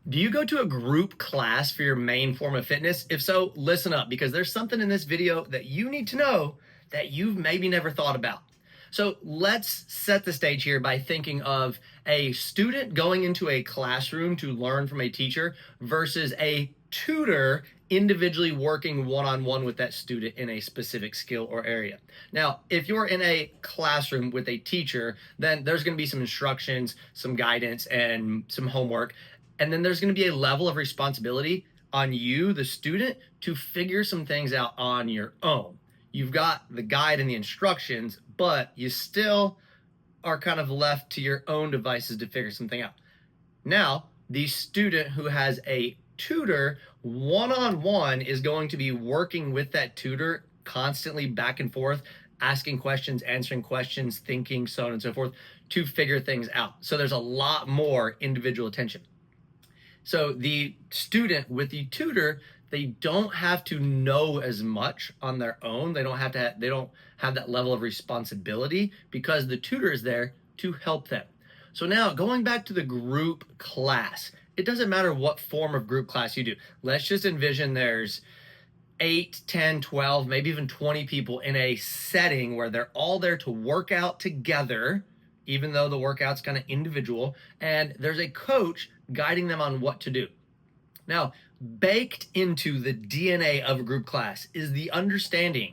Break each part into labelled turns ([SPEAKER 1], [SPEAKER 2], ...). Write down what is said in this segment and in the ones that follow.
[SPEAKER 1] Do you go to a group class for your main form of fitness? If so, listen up because there's something in this video that you need to know that you've maybe never thought about. So let's set the stage here by thinking of a student going into a classroom to learn from a teacher versus a tutor individually working one-on-one with that student in a specific skill or area. Now, if you're in a classroom with a teacher, then there's going to be some instructions, some guidance, and some homework. And then there's going to be a level of responsibility on you, the student, to figure some things out on your own. You've got the guide and the instructions, but you still are kind of left to your own devices to figure something out. Now, the student who has a tutor one-on-one is going to be working with that tutor constantly back and forth, asking questions, answering questions, thinking, so on and so forth, to figure things out. So there's a lot more individual attention. So the student with the tutor, they don't have to know as much on their own. They don't have that level of responsibility because the tutor is there to help them. So now going back to the group class, it doesn't matter what form of group class you do. Let's just envision there's 8, 10, 12, maybe even 20 people in a setting where they're all there to work out together, even though the workout's kind of individual, and there's a coach guiding them on what to do. Now, baked into the DNA of a group class is the understanding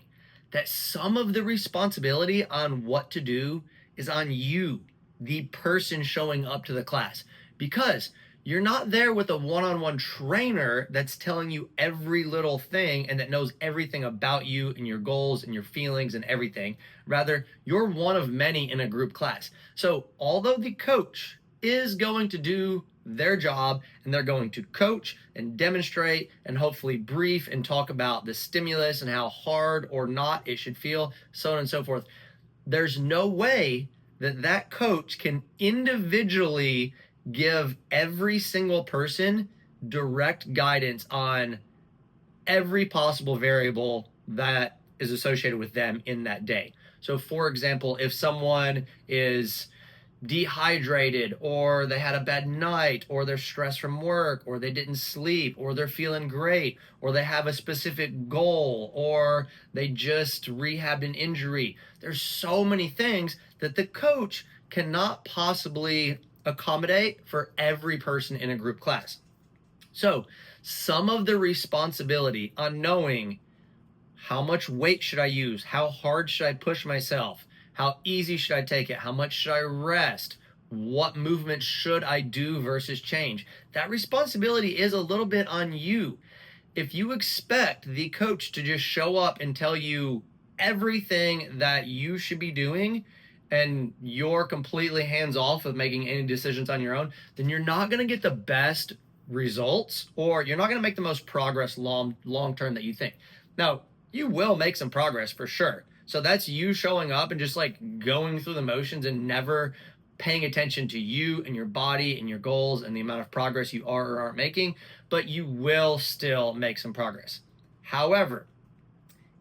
[SPEAKER 1] that some of the responsibility on what to do is on you, the person showing up to the class, because you're not there with a one-on-one trainer that's telling you every little thing and that knows everything about you and your goals and your feelings and everything. Rather, you're one of many in a group class. So although the coach is going to do their job and they're going to coach and demonstrate and hopefully brief and talk about the stimulus and how hard or not it should feel, so on and so forth, there's no way that that coach can individually give every single person direct guidance on every possible variable that is associated with them in that day. So for example, if someone is dehydrated or they had a bad night or they're stressed from work or they didn't sleep or they're feeling great or they have a specific goal or they just rehabbed an injury, there's so many things that the coach cannot possibly accommodate for every person in a group class. So some of the responsibility on knowing how much weight should I use, how hard should I push myself, how easy should I take it, how much should I rest, what movement should I do versus change, that responsibility is a little bit on you. If you expect the coach to just show up and tell you everything that you should be doing, and you're completely hands off with making any decisions on your own, then you're not going to get the best results, or you're not going to make the most progress long term that you think. Now, you will make some progress for sure. So that's you showing up and just like going through the motions and never paying attention to you and your body and your goals and the amount of progress you are or aren't making, but you will still make some progress. However,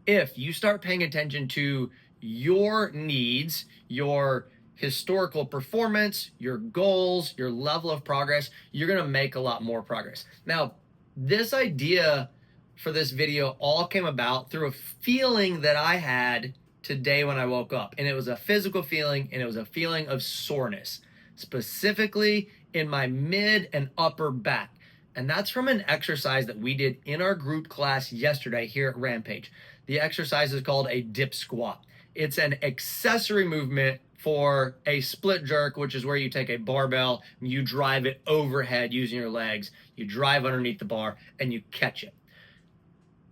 [SPEAKER 1] if you start paying attention to your needs, your historical performance, your goals, your level of progress, you're going to make a lot more progress. Now, this idea for this video all came about through a feeling that I had today when I woke up. And it was a physical feeling, and it was a feeling of soreness, specifically in my mid and upper back. And that's from an exercise that we did in our group class yesterday here at Rampage. The exercise is called a dip squat. It's an accessory movement for a split jerk, which is where you take a barbell, you drive it overhead using your legs, you drive underneath the bar, and you catch it.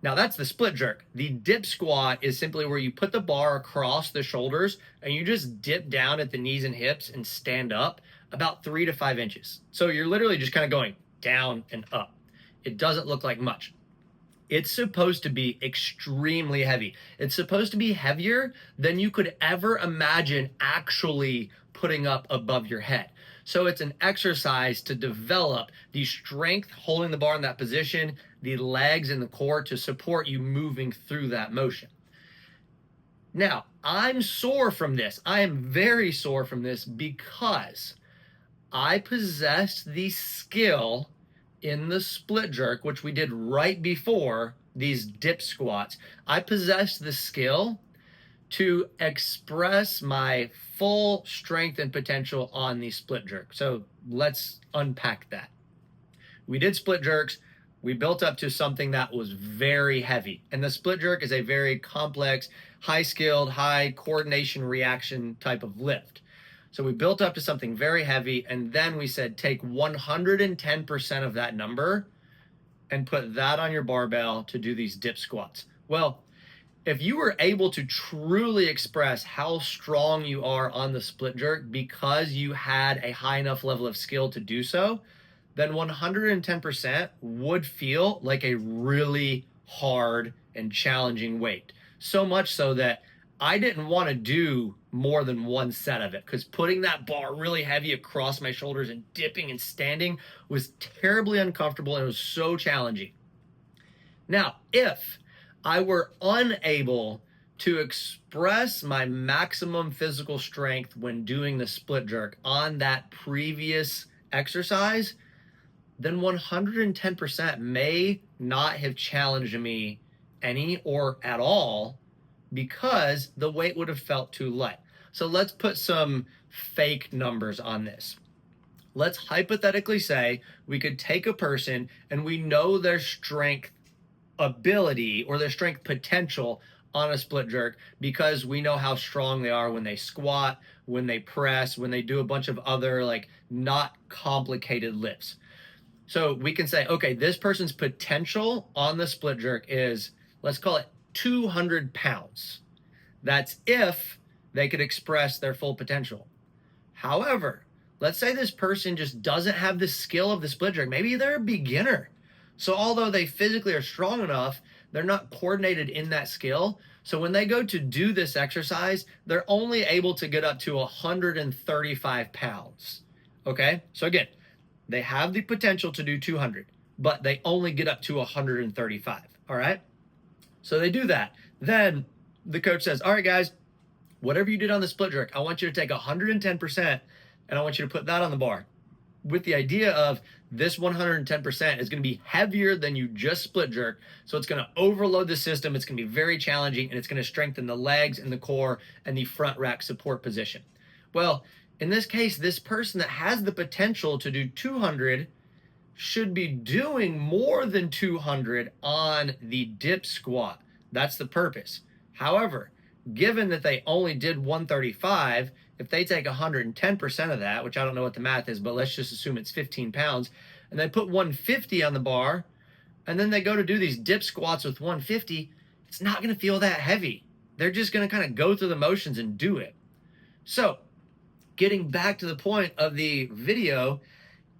[SPEAKER 1] Now that's the split jerk. The dip squat is simply where you put the bar across the shoulders and you just dip down at the knees and hips and stand up about 3 to 5 inches. So you're literally just kind of going down and up. It doesn't look like much. It's supposed to be extremely heavy. It's supposed to be heavier than you could ever imagine actually putting up above your head. So it's an exercise to develop the strength holding the bar in that position, the legs and the core to support you moving through that motion. Now, I'm sore from this. I am very sore from this because I possessed the skill in the split jerk, which we did right before these dip squats, I possess the skill to express my full strength and potential on the split jerk. So let's unpack that. We did split jerks. We built up to something that was very heavy. And the split jerk is a very complex, high skilled, high coordination reaction type of lift. So we built up to something very heavy, and then we said take 110% of that number and put that on your barbell to do these dip squats. Well, if you were able to truly express how strong you are on the split jerk because you had a high enough level of skill to do so, then 110% would feel like a really hard and challenging weight. So much so that I didn't want to do more than one set of it, because putting that bar really heavy across my shoulders and dipping and standing was terribly uncomfortable, and it was so challenging. Now, if I were unable to express my maximum physical strength when doing the split jerk on that previous exercise, then 110% may not have challenged me any or at all, because the weight would have felt too light. So let's put some fake numbers on this. Let's hypothetically say we could take a person and we know their strength ability or their strength potential on a split jerk because we know how strong they are when they squat, when they press, when they do a bunch of other like not complicated lifts. So we can say, okay, this person's potential on the split jerk is, let's call it 200 pounds. That's if they could express their full potential. However, let's say this person just doesn't have the skill of the split jerk. Maybe they're a beginner. So although they physically are strong enough, they're not coordinated in that skill. So when they go to do this exercise, they're only able to get up to 135 pounds. Okay? So again, they have the potential to do 200, but they only get up to 135. All right? So they do that. Then the coach says, all right, guys, whatever you did on the split jerk, I want you to take 110% and I want you to put that on the bar, with the idea of this 110% is going to be heavier than you just split jerk. So it's going to overload the system. It's going to be very challenging, and it's going to strengthen the legs and the core and the front rack support position. Well, in this case, this person that has the potential to do 200 should be doing more than 200 on the dip squat. That's the purpose. However, given that they only did 135, if they take 110% of that, which I don't know what the math is, but let's just assume it's 15 pounds, and they put 150 on the bar, and then they go to do these dip squats with 150, it's not going to feel that heavy. They're just going to kind of go through the motions and do it. So, getting back to the point of the video,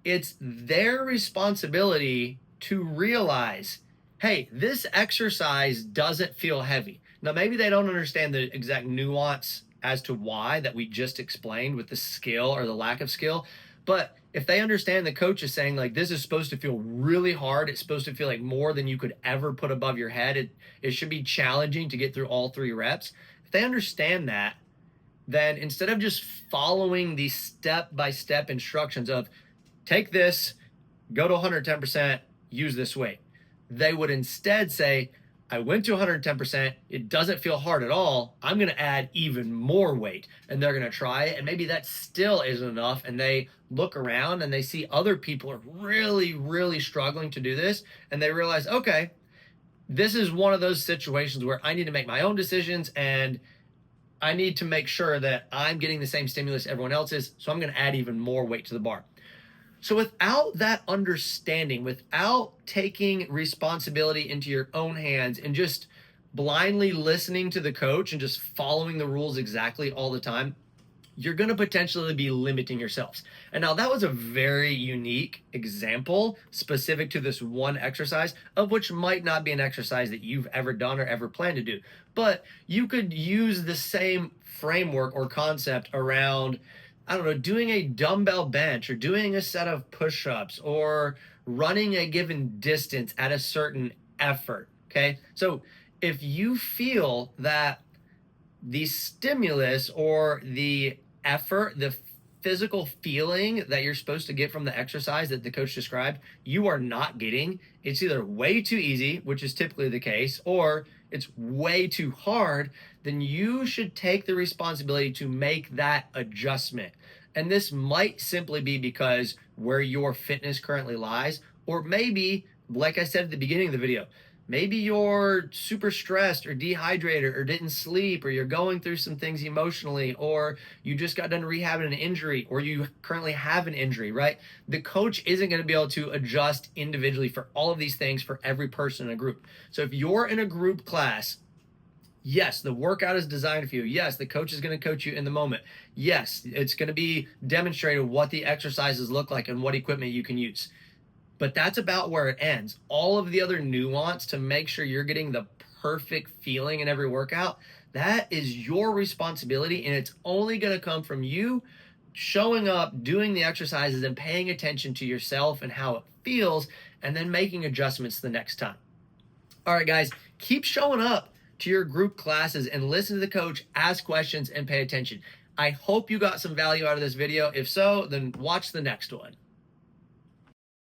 [SPEAKER 1] it's their responsibility to realize, hey, this exercise doesn't feel heavy. Now, maybe they don't understand the exact nuance as to why that we just explained with the skill or the lack of skill. But if they understand the coach is saying, like, this is supposed to feel really hard, it's supposed to feel like more than you could ever put above your head, it should be challenging to get through all 3 reps. If they understand that, then instead of just following the step-by-step instructions of take this, go to 110%, use this weight, they would instead say, I went to 110%, it doesn't feel hard at all, I'm going to add even more weight. And they're going to try it, and maybe that still isn't enough, and they look around and they see other people are really, really struggling to do this, and they realize, okay, this is one of those situations where I need to make my own decisions, and I need to make sure that I'm getting the same stimulus everyone else is, so I'm going to add even more weight to the bar. So without that understanding, without taking responsibility into your own hands and just blindly listening to the coach and just following the rules exactly all the time, you're going to potentially be limiting yourselves. And now that was a very unique example specific to this one exercise, of which might not be an exercise that you've ever done or ever planned to do. But you could use the same framework or concept around, I don't know, doing a dumbbell bench or doing a set of push-ups or running a given distance at a certain effort, okay? So if you feel that the stimulus or the effort, the physical feeling that you're supposed to get from the exercise that the coach described, you are not getting. It's either way too easy, which is typically the case, or it's way too hard, then you should take the responsibility to make that adjustment. And this might simply be because where your fitness currently lies, or maybe, like I said at the beginning of the video, maybe you're super stressed or dehydrated or didn't sleep, or you're going through some things emotionally, or you just got done rehabbing an injury, or you currently have an injury, right? The coach isn't going to be able to adjust individually for all of these things for every person in a group. So if you're in a group class, yes, the workout is designed for you. Yes, the coach is going to coach you in the moment. Yes, it's going to be demonstrated what the exercises look like and what equipment you can use. But that's about where it ends. All of the other nuance to make sure you're getting the perfect feeling in every workout, that is your responsibility, and it's only going to come from you showing up, doing the exercises, and paying attention to yourself and how it feels, and then making adjustments the next time. All right, guys, keep showing up to your group classes and listen to the coach, ask questions, and pay attention. I hope you got some value out of this video. If so, then watch the next one.